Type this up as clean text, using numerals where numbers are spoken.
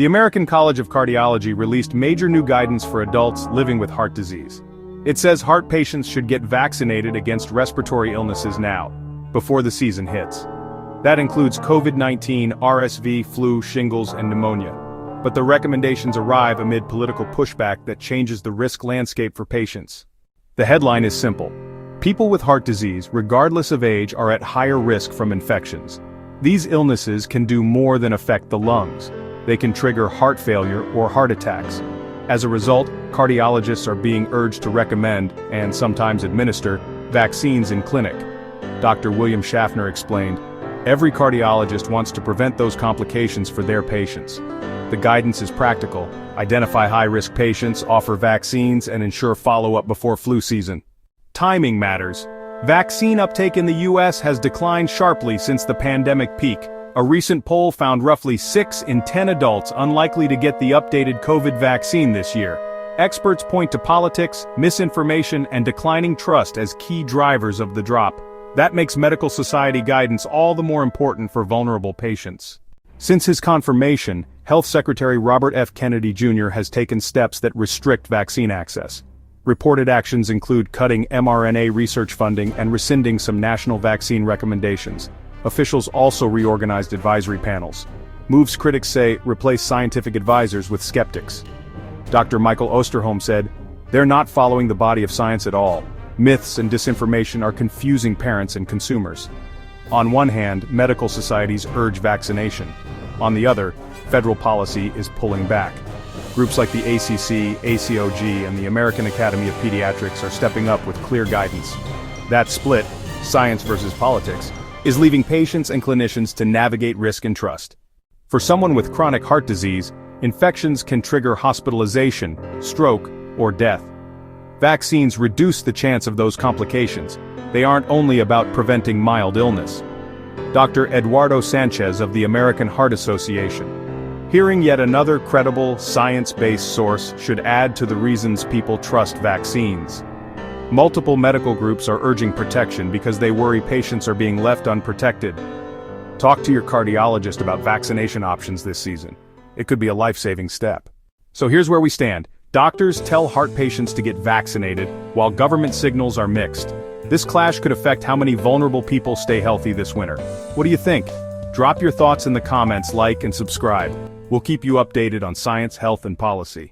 The American College of Cardiology released major new guidance for adults living with heart disease. It says heart patients should get vaccinated against respiratory illnesses now, before the season hits. That includes COVID-19, RSV, flu, shingles, and pneumonia. But the recommendations arrive amid political pushback that changes the risk landscape for patients. The headline is simple. People with heart disease, regardless of age, are at higher risk from infections. These illnesses can do more than affect the lungs. They can trigger heart failure or heart attacks. As a result, cardiologists are being urged to recommend, and sometimes administer, vaccines in clinic. Dr. William Schaffner explained, "Every cardiologist wants to prevent those complications for their patients. The guidance is practical. Identify high-risk patients, offer vaccines, and ensure follow-up before flu season." Timing matters. Vaccine uptake in the US has declined sharply since the pandemic peak. A recent poll found roughly 6 in 10 adults unlikely to get the updated COVID vaccine this year. Experts point to politics, misinformation, and declining trust as key drivers of the drop. That makes medical society guidance all the more important for vulnerable patients. Since his confirmation, Health Secretary Robert F. Kennedy Jr. has taken steps that restrict vaccine access. Reported actions include cutting mRNA research funding and rescinding some national vaccine recommendations. Officials also reorganized advisory panels. Moves critics say replace scientific advisors with skeptics. Dr. Michael Osterholm said, "They're not following the body of science at all. Myths and disinformation are confusing parents and consumers." On one hand, medical societies urge vaccination. On the other, federal policy is pulling back. Groups like the ACC, ACOG, and the American Academy of Pediatrics are stepping up with clear guidance. That split, science versus politics, is leaving patients and clinicians to navigate risk and trust. For someone with chronic heart disease, infections can trigger hospitalization, stroke, or death. Vaccines reduce the chance of those complications. They aren't only about preventing mild illness. Dr. Eduardo Sanchez of the American Heart Association. Hearing yet another credible, science-based source should add to the reasons people trust vaccines. Multiple medical groups are urging protection because they worry patients are being left unprotected. Talk to your cardiologist about vaccination options this season. It could be a life-saving step. So here's where we stand. Doctors tell heart patients to get vaccinated, while government signals are mixed. This clash could affect how many vulnerable people stay healthy this winter. What do you think? Drop your thoughts in the comments, like and subscribe. We'll keep you updated on science, health, and policy.